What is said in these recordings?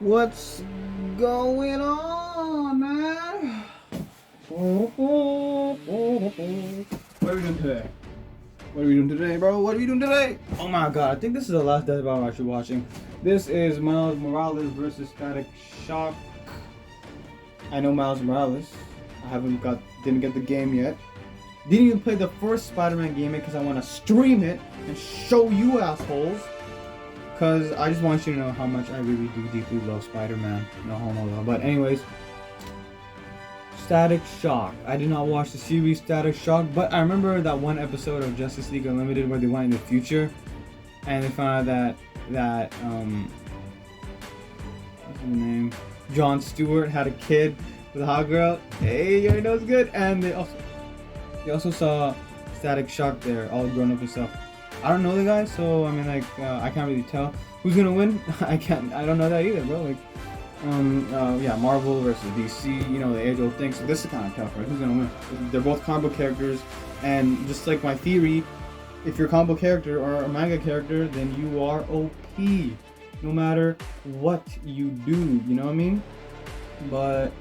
What's going on, man? What are we doing today? What are we doing today, bro? What are we doing today? Oh my god, I think this is the last Deathbattle I'm actually watching. This is Miles Morales versus Static Shock. I know Miles Morales. I didn't get the game yet. Didn't even play the first Spider-Man game because I want to stream it and show you assholes. Because I just want you to know how much I really do deeply love Spider-Man. No homo though. But anyways, Static Shock. I did not watch the series Static Shock, but I remember that one episode of Justice League Unlimited where they went in the future and they found out that what's his name? Jon Stewart had a kid with a hot girl. Hey, you know it's good. And they also saw Static Shock there, all grown up and stuff. I don't know the guy, so I mean, like, I can't really tell who's gonna win. I don't know that either, bro. Like, yeah, Marvel versus DC, you know, the age-old thing. So this is kind of tough, right? Who's gonna win? They're both comic book characters, and just like my theory, if you're a comic book character or a manga character, then you are OP, no matter what you do. You know what I mean? But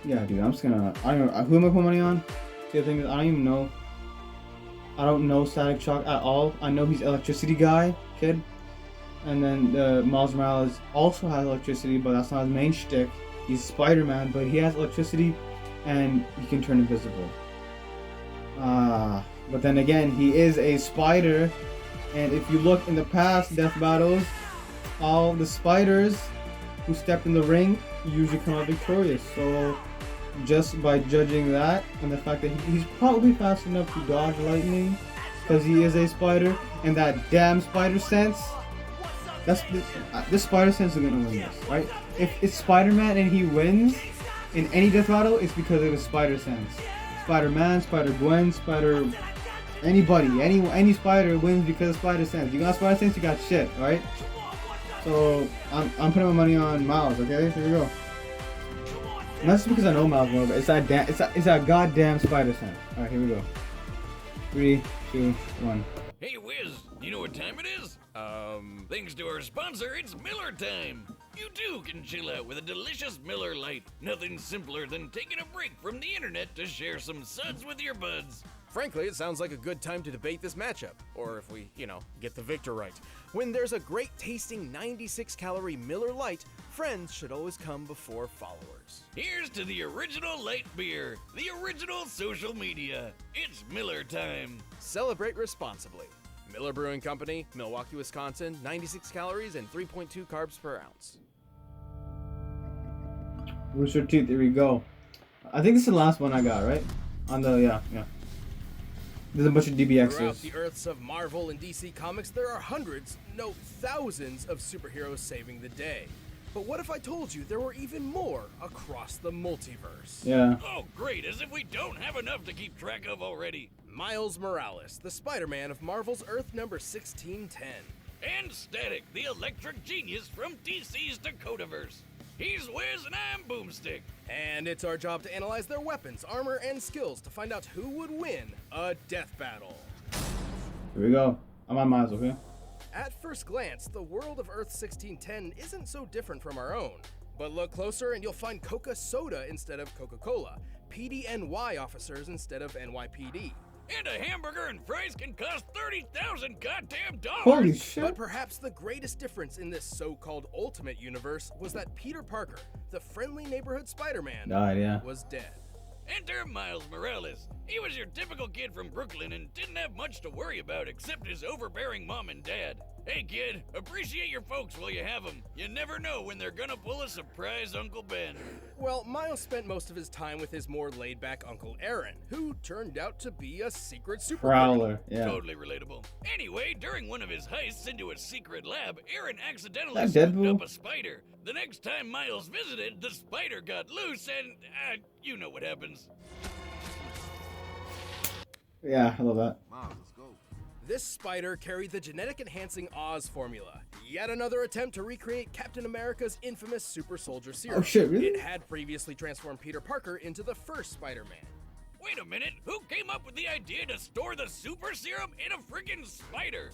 yeah, dude, I'm just gonna. I don't know who am I putting money on. The other thing is, I don't even know. I don't know Static Shock at all. I know he's electricity guy, kid. And then Miles Morales also has electricity, but that's not his main shtick. He's Spider-Man, but he has electricity and he can turn invisible. But then again, he is a spider. And if you look in the past death battles, all the spiders who step in the ring usually come out victorious. So just by judging that and the fact that he's probably fast enough to dodge lightning because he is a spider, and that damn spider sense, this spider sense is gonna win this, right? If it's Spider-Man and he wins in any death battle, it's because of his spider sense. Spider-Man, Spider-Gwen, Spider... anybody, any spider wins because of spider sense. You got spider sense, you got shit, right? So I'm putting my money on Miles, okay? Here we go. And that's because I know Miles more, but it's that goddamn spider sense. Alright, here we go. 3, 2, 1. Hey Wiz, you know what time it is? Thanks to our sponsor, it's Miller time. You too can chill out with a delicious Miller Lite. Nothing simpler than taking a break from the internet to share some suds with your buds. Frankly, it sounds like a good time to debate this matchup, or if we, get the victor right. When there's a great tasting 96-calorie Miller Lite, friends should always come before followers. Here's to the original light beer, the original social media. It's Miller time. Celebrate responsibly. Miller Brewing Company, Milwaukee, Wisconsin, 96 calories and 3.2 carbs per ounce. Rooster Teeth, here we go. I think this is the last one I got, right? On the, yeah. There's a bunch of DBXs. Throughout the earths of Marvel and DC Comics, there are hundreds, no thousands of superheroes saving the day. But what if I told you there were even more across the multiverse? Yeah. Oh, great, as if we don't have enough to keep track of already. Miles Morales, the Spider-Man of Marvel's Earth number 1610. And Static, the electric genius from DC's Dakotaverse. He's Wiz and I'm Boomstick. And it's our job to analyze their weapons, armor, and skills to find out who would win a death battle. Here we go. I'm on Miles, okay? At first glance, the world of Earth 1610 isn't so different from our own. But look closer and you'll find Coca-Soda instead of Coca-Cola, PDNY officers instead of NYPD. And a hamburger and fries can cost $30,000 goddamn dollars. Holy shit. But perhaps the greatest difference in this so-called ultimate universe was that Peter Parker, the friendly neighborhood Spider-Man, Died, yeah. was dead. Enter Miles Morales. He was your typical kid from Brooklyn and didn't have much to worry about except his overbearing mom and dad. Hey kid, appreciate your folks while you have them. You never know when they're gonna pull a surprise Uncle Ben. Well, Miles spent most of his time with his more laid-back Uncle Aaron, who turned out to be a secret super Prowler, yeah. Totally relatable. Anyway, during one of his heists into a secret lab, Aaron accidentally That scooped Deadpool? up a spider. The next time Miles visited, the spider got loose and, you know what happens. Yeah, I love that. This spider carried the genetic enhancing Oz formula. Yet another attempt to recreate Captain America's infamous super soldier serum. Oh shit, really? It had previously transformed Peter Parker into the first Spider-Man. Wait a minute, who came up with the idea to store the super serum in a friggin' spider?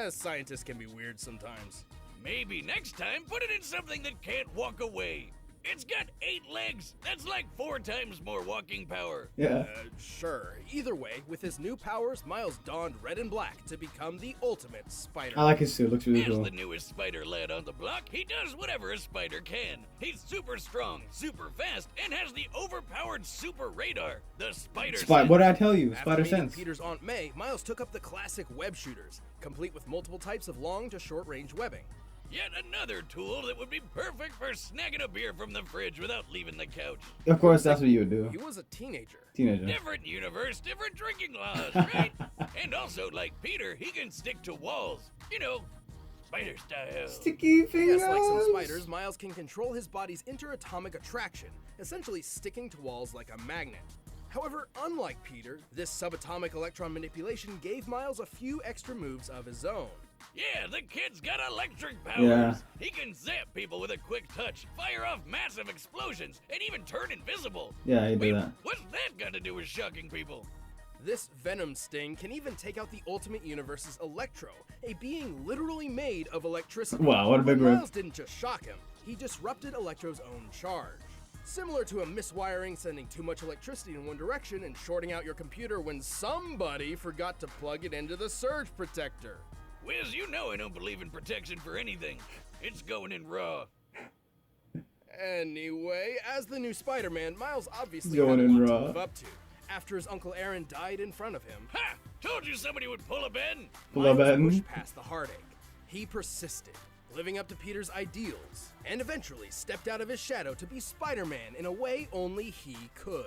Scientists can be weird sometimes. Maybe next time put it in something that can't walk away. It's got 8 legs. That's like 4 times more walking power. Yeah. Sure. Either way, with his new powers, Miles donned red and black to become the ultimate spider. I like his suit. Looks really As cool. the newest spider lad on the block, he does whatever a spider can. He's super strong, super fast, and has the overpowered super radar, the spider sense. What did I tell you? After Spider meeting sense. Peter's Aunt May, Miles took up the classic web shooters, complete with multiple types of long to short range webbing. Yet another tool that would be perfect for snagging a beer from the fridge without leaving the couch. Of course, that's what you would do. He was a teenager. Teenager. Different universe, different drinking laws, right? And also, like Peter, he can stick to walls. You know, spider style. Sticky fingers. Just like some spiders, Miles can control his body's interatomic attraction, essentially sticking to walls like a magnet. However, unlike Peter, this subatomic electron manipulation gave Miles a few extra moves of his own. Yeah, the kid's got electric powers. Yeah. He can zap people with a quick touch, fire off massive explosions, and even turn invisible. Yeah, he Wait, did that. what's that got to do with shocking people? This venom sting can even take out the Ultimate Universe's Electro, a being literally made of electricity. Wow, what a big But rip. Miles didn't just shock him, he disrupted Electro's own charge. Similar to a miswiring sending too much electricity in one direction and shorting out your computer when somebody forgot to plug it into the surge protector. Wiz, you know I don't believe in protection for anything. It's going in raw. Anyway, as the new Spider-Man, Miles obviously Going had a in lot raw. to live up to. After his Uncle Aaron died in front of him, Ha! Told you somebody would pull a Ben. Pull a Miles Ben. pushed past the heartache. He persisted, living up to Peter's ideals, and eventually stepped out of his shadow to be Spider-Man in a way only he could.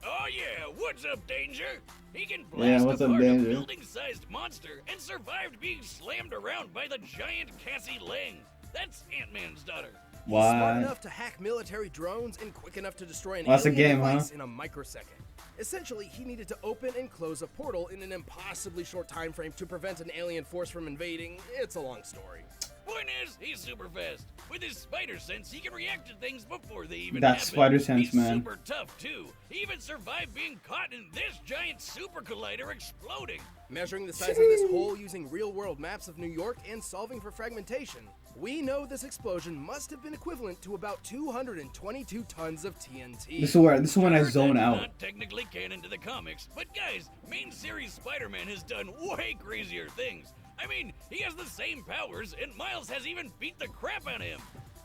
Oh yeah, what's up, Danger? He can Yeah, blast what's up, apart a Danger? building-sized monster and survived being slammed around by the giant Cassie Lang. That's Ant-Man's daughter. He's smart Why? enough to hack military drones and quick enough to destroy an That's a alien game, huh? device in a microsecond. Essentially, he needed to open and close a portal in an impossibly short time frame to prevent an alien force from invading. It's a long story. Point is, he's super fast. With his spider sense, he can react to things before they even That's happen. spider sense, he's man. super tough, too. He even survived being caught in this giant super collider exploding. Measuring the size of this hole using real-world maps of New York and solving for fragmentation, we know this explosion must have been equivalent to about 222 tons of TNT. This is when I Sure, zone that's out. Not technically canon to the comics, but guys, main series Spider-Man has done way crazier things. I mean, he has the same powers, and Miles has even beat the crap out of him.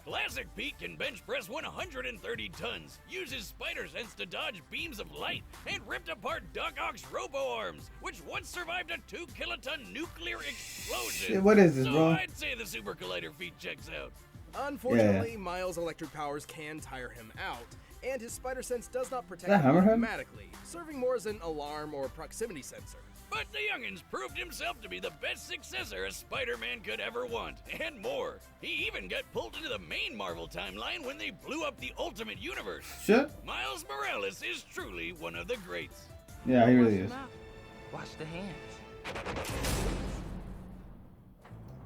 Classic Pete can bench press 130 tons, uses spider sense to dodge beams of light, and ripped apart Doc Ock's robo-arms, which once survived a 2-kiloton nuclear explosion. Shit, what is this, so bro? I'd say the super collider feat checks out. Unfortunately, Miles' electric powers can tire him out, and his spider sense does not protect That him Hammerhead? automatically, serving more as an alarm or proximity sensor. But the youngins proved himself to be the best successor a Spider-Man could ever want, and more. He even got pulled into the main Marvel timeline when they blew up the Ultimate Universe. Shit. Miles Morales is truly one of the greats. Yeah, he really is. Watch the hands.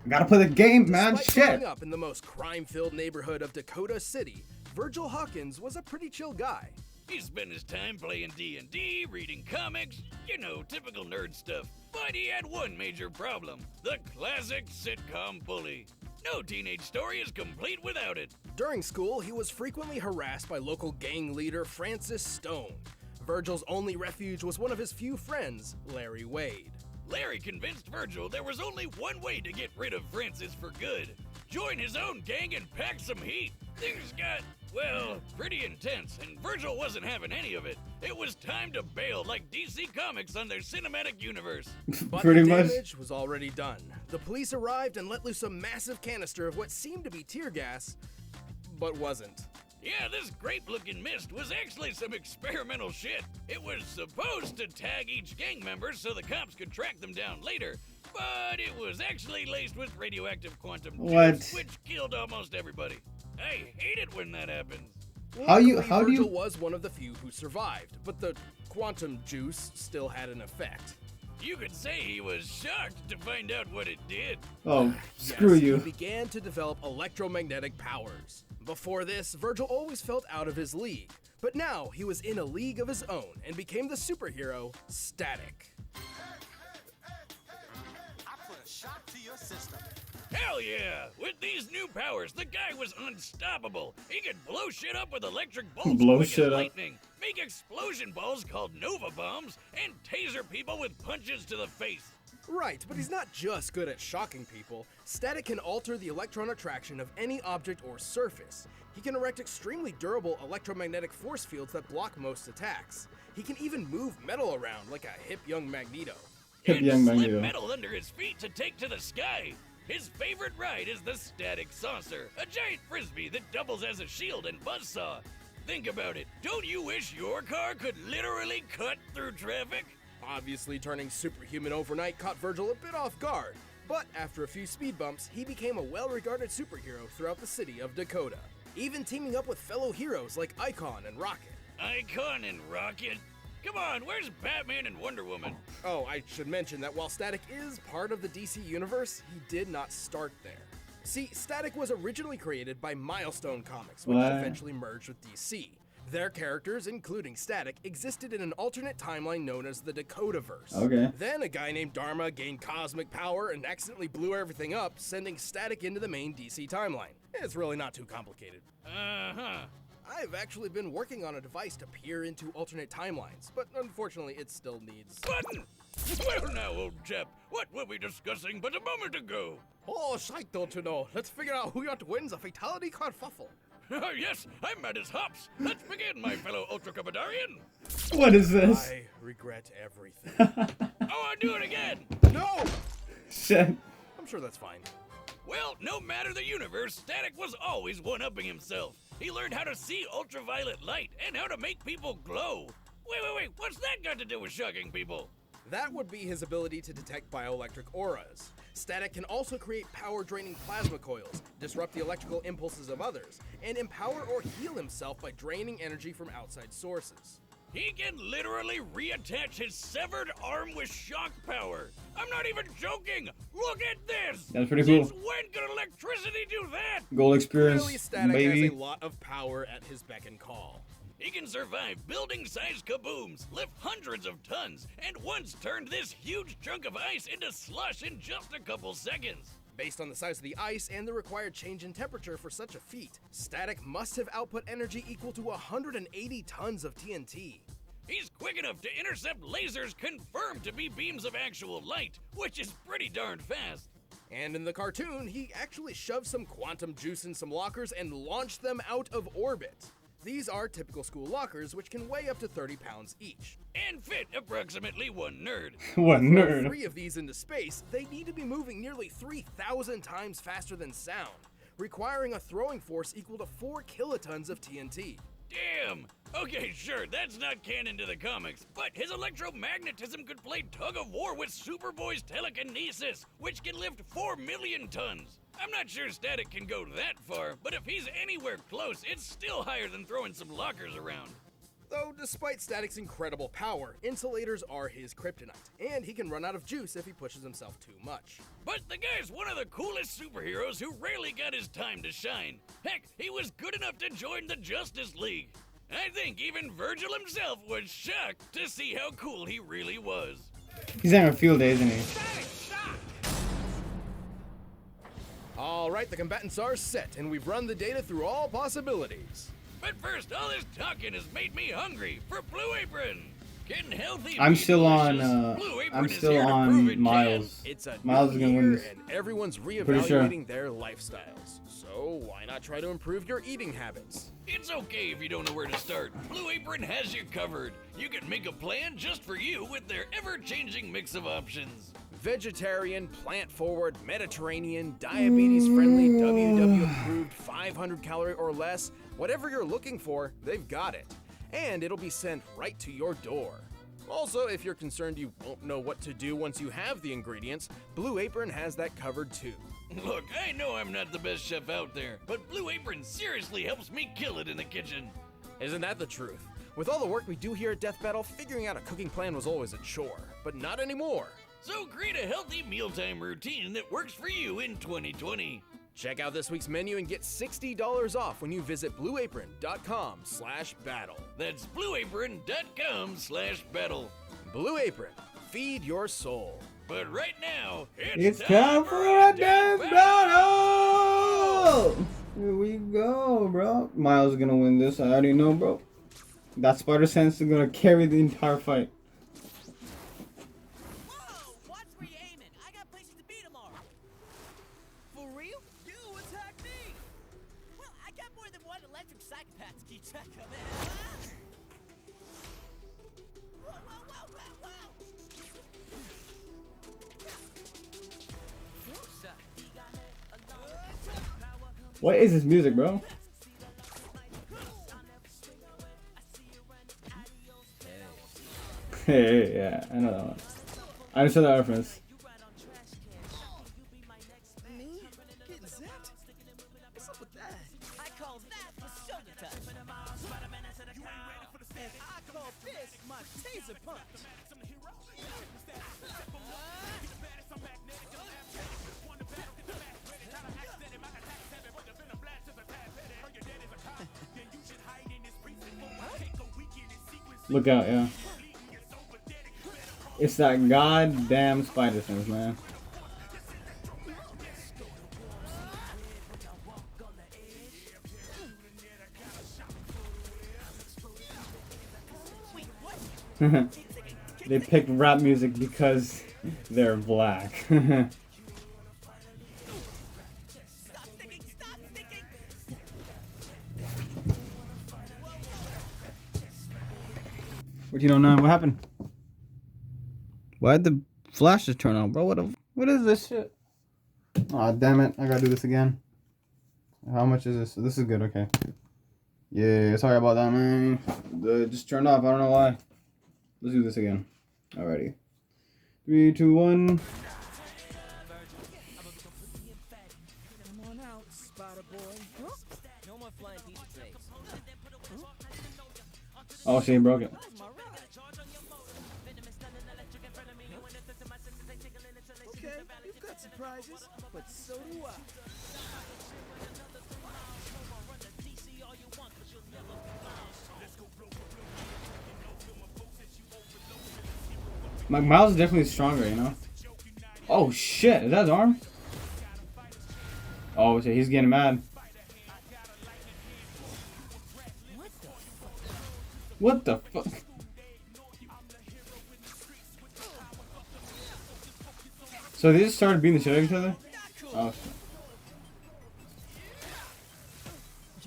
Gotta play the game, man. Despite growing Shit. up in the most crime-filled neighborhood of Dakota City, Virgil Hawkins was a pretty chill guy. He spent his time playing D&D, reading comics, you know, typical nerd stuff. But he had one major problem, the classic sitcom bully. No teenage story is complete without it. During school, he was frequently harassed by local gang leader Francis Stone. Virgil's only refuge was one of his few friends, Larry Wade. Larry convinced Virgil there was only one way to get rid of Francis for good. Join his own gang and pack some heat. Things got, well, pretty intense, and Virgil wasn't having any of it. It was time to bail like DC Comics on their cinematic universe. But Pretty the much. damage was already done. The police arrived and let loose a massive canister of what seemed to be tear gas, but wasn't. Yeah, this grape-looking mist was actually some experimental shit. It was supposed to tag each gang member so the cops could track them down later, but it was actually laced with radioactive quantum What? juice, which killed almost everybody. I hate it when that happens. How do Virgil you? was one of the few who survived, but the quantum juice still had an effect. You could say he was shocked to find out what it did. Oh, screw Yes, you. He began to develop electromagnetic powers. Before this, Virgil always felt out of his league, but now he was in a league of his own and became the superhero Static. I put a shock to your system. Hell yeah! With these new powers, the guy was unstoppable. He could blow shit up with electric bolts Blow quick shit as up. lightning, make explosion balls called Nova Bombs, and taser people with punches to the face. Right, but he's not just good at shocking people. Static can alter the electron attraction of any object or surface. He can erect extremely durable electromagnetic force fields that block most attacks. He can even move metal around like a hip young Magneto. Hip And young slip Magneto. metal under his feet to take to the sky. His favorite ride is the Static Saucer, a giant frisbee that doubles as a shield and buzzsaw. Think about it. Don't you wish your car could literally cut through traffic? Obviously, turning superhuman overnight caught Virgil a bit off guard, but after a few speed bumps, he became a well-regarded superhero throughout the city of Dakota, even teaming up with fellow heroes like Icon and Rocket. Icon and Rocket? Come on, where's Batman and Wonder Woman? Oh, I should mention that while Static is part of the DC universe, he did not start there. See, Static was originally created by Milestone Comics, which What? eventually merged with DC. Their characters, including Static, existed in an alternate timeline known as the Dakotaverse. Okay. Then a guy named Dharma gained cosmic power and accidentally blew everything up, sending Static into the main DC timeline. It's really not too complicated. Uh-huh. I've actually been working on a device to peer into alternate timelines, but unfortunately it still needs... Button! Well now, old chap, what were we discussing but a moment ago? Oh, shite, don't you know? Let's figure out who yet wins a fatality kerfuffle. Yes, I'm mad as hops. Let's begin, my fellow Ultra Cupidarian. What is this? I regret everything. Oh, I'll do it again. No! Shit. I'm sure that's fine. Well, no matter the universe, Static was always one-upping himself. He learned how to see ultraviolet light and how to make people glow. Wait, what's that got to do with shocking people? That would be his ability to detect bioelectric auras. Static can also create power-draining plasma coils, disrupt the electrical impulses of others, and empower or heal himself by draining energy from outside sources. He can literally reattach his severed arm with shock power. I'm not even joking. Look at this. That's pretty cool. Since when could electricity do that? Gold experience, Clearly, Static baby. has a lot of power at his beck and call. He can survive building-sized kabooms, lift hundreds of tons, and once turned this huge chunk of ice into slush in just a couple seconds. Based on the size of the ice and the required change in temperature for such a feat, Static must have output energy equal to 180 tons of TNT. He's quick enough to intercept lasers confirmed to be beams of actual light, which is pretty darn fast. And in the cartoon, he actually shoved some quantum juice in some lockers and launched them out of orbit. These are typical school lockers, which can weigh up to 30 pounds each. And fit approximately one nerd. What Throw nerd. 3 of these into space, they need to be moving nearly 3,000 times faster than sound, requiring a throwing force equal to 4 kilotons of TNT. Damn! Okay, sure, that's not canon to the comics, but his electromagnetism could play tug of war with Superboy's telekinesis, which can lift 4 million tons. I'm not sure Static can go that far, but if he's anywhere close, it's still higher than throwing some lockers around. Though, despite Static's incredible power, insulators are his kryptonite, and he can run out of juice if he pushes himself too much. But the guy's one of the coolest superheroes who rarely got his time to shine. Heck, he was good enough to join the Justice League. I think even Virgil himself was shocked to see how cool he really was. He's having a field day, isn't he? Alright, the combatants are set, and we've run the data through all possibilities. But first, all this talking has made me hungry for Blue Apron. Getting healthy. I'm means still on. delicious. Blue Apron I'm is still here to prove on it Miles. It's a Miles is new gonna win year, this. and everyone's Pretty reevaluating sure. their lifestyles. So why not try to improve your eating habits? It's okay if you don't know where to start. Blue Apron has you covered. You can make a plan just for you with their ever-changing mix of options. Vegetarian, plant-forward, Mediterranean, diabetes-friendly, WW-approved, 500-calorie or less, whatever you're looking for, they've got it. And it'll be sent right to your door. Also, if you're concerned you won't know what to do once you have the ingredients, Blue Apron has that covered too. Look, I know I'm not the best chef out there, but Blue Apron seriously helps me kill it in the kitchen. Isn't that the truth? With all the work we do here at Deathbattle, figuring out a cooking plan was always a chore, but not anymore. So create a healthy mealtime routine that works for you in 2020. Check out this week's menu and get $60 off when you visit blueapron.com/battle. That's blueapron.com/battle. Blue Apron, feed your soul. But right now, It's time for a dance battle! Here we go, bro. Miles is gonna win this. I already know, bro. That spider sense is gonna carry the entire fight. Whoa! Watch where you're aiming. I got places to be tomorrow. For real? You attack me! Well, I got more than one electric psychopath to keep track of, man. Whoa, whoa, whoa, whoa, whoa! What is this music, bro? Hey, yeah, I know that one. I understand that reference. Me? Getting zapped? What's up with that? I call that the shoulder touch. And I call this my taser punch. Look out, yeah. It's that goddamn spider sense, man. They picked rap music because they're black. Stop sticking! Stop sticking! What you don't know? What happened? Why'd the flashes turn on, bro? What is this shit? Aw, damn it. I gotta do this again. How much is this? This is good, okay. Yeah, sorry about that, man. It just turned off. I don't know why. Let's do this again. Alrighty. 3, 2, 1. Come on out, Spider Boy. Huh? No more flying pizza trays. Oh, she broke it. That's my ride. Okay, you've got surprises, but so do I. Miles is definitely stronger, you know? Oh, shit. Is that his arm? Oh, shit. He's getting mad. What the fuck? So they just started beating the shit out of each other? Oh, shit.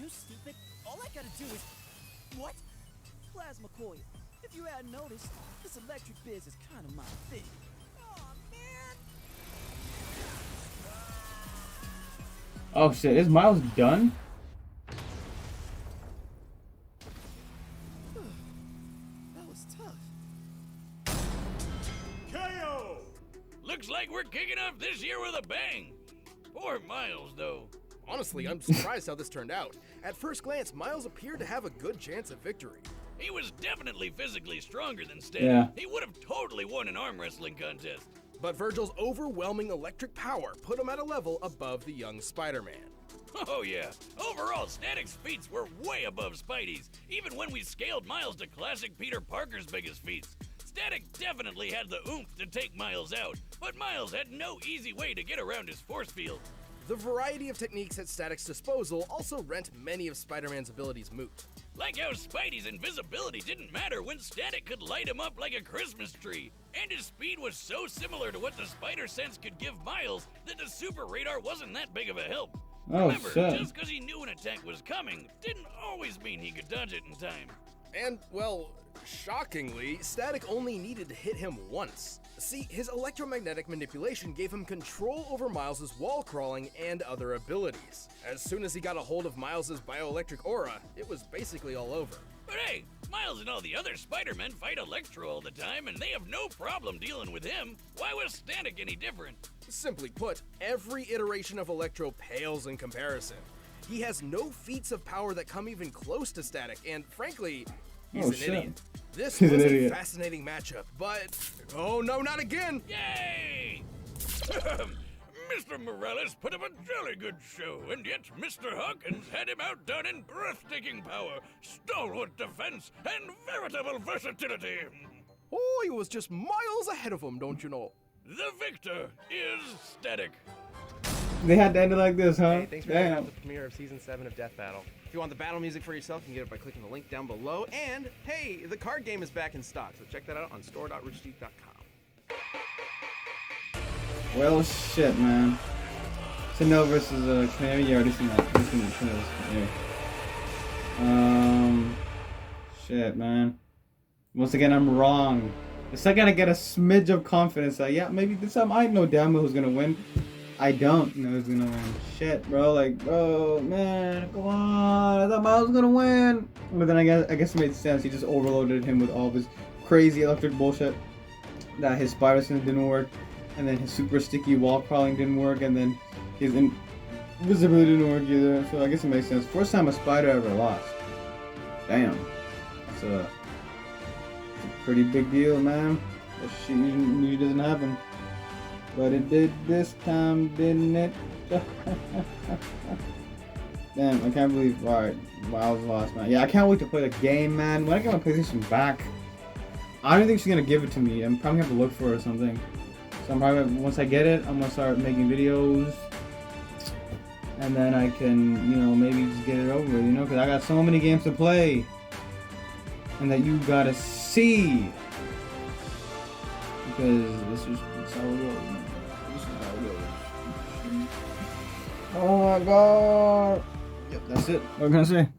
You stupid. All I gotta do is... What? Plasma coil. If you hadn't noticed, this electric biz is kind of my thing. Aw, man. Oh, shit. Is Miles done? That was tough. KO! Looks like we're kicking off this year with a bang. Poor Miles, though. Honestly, I'm surprised how this turned out. At first glance, Miles appeared to have a good chance of victory. He was definitely physically stronger than Stan. Yeah. He would have totally won an arm wrestling contest. But Virgil's overwhelming electric power put him at a level above the young Spider-Man. Oh yeah, overall Static's feats were way above Spidey's, even when we scaled Miles to classic Peter Parker's biggest feats. Static definitely had the oomph to take Miles out, but Miles had no easy way to get around his force field. The variety of techniques at Static's disposal also rent many of Spider-Man's abilities moot. Like how Spidey's invisibility didn't matter when Static could light him up like a Christmas tree, and his speed was so similar to what the Spider Sense could give Miles that the Super Radar wasn't that big of a help. Oh, Remember, shit. just because he knew an attack was coming didn't always mean he could dodge it in time. And, well, shockingly, Static only needed to hit him once. See, his electromagnetic manipulation gave him control over Miles' wall crawling and other abilities. As soon as he got a hold of Miles' bioelectric aura, it was basically all over. But hey, Miles and all the other Spider-Men fight Electro all the time, and they have no problem dealing with him. Why was Static any different? Simply put, every iteration of Electro pales in comparison. He has no feats of power that come even close to Static, and frankly, he's Oh, an shit. idiot. This He's was an a idiot. fascinating matchup, but oh no, not again! Yay! Mr. Morales put up a jolly good show, and yet Mr. Hawkins had him outdone in breathtaking power, stalwart defense, and veritable versatility. Oh, he was just miles ahead of him, don't you know? The victor is Static. They had to end it like this, huh? Hey, thanks for checking Damn. out the premiere of Season 7 of Death Battle. If you want the battle music for yourself, you can get it by clicking the link down below. And, hey, the card game is back in stock, so check that out on store.roosterteeth.com. Well, shit, man. Chanel versus Canary. You already seen that. This is Chanel's Canary. Shit, man. Once again, I'm wrong. The second I get a smidge of confidence, like, yeah, maybe this time I know damn well who's gonna win. I don't know who's gonna win. Shit, bro. Like, bro, man, come on. I thought Miles was gonna win. But then I guess it made sense. He just overloaded him with all this crazy electric bullshit. That his spider sense didn't work. And then his super sticky wall crawling didn't work. And then his invisibility didn't work either. So I guess it makes sense. First time a spider ever lost. Damn. That's a pretty big deal, man. That shit usually doesn't happen. But it did this time, didn't it? Damn, I can't believe Miles lost, man. Yeah, I can't wait to play the game, man. When I get my PlayStation back, I don't think she's gonna give it to me. I'm probably gonna have to look for it or something. So I'm probably, once I get it, I'm gonna start making videos. And then I can, you know, maybe just get it over with, you know? Because I got so many games to play. And that you gotta see. Because this is how it goes, man. This is how it goes. Oh my god. Yep, that's it. What can I say?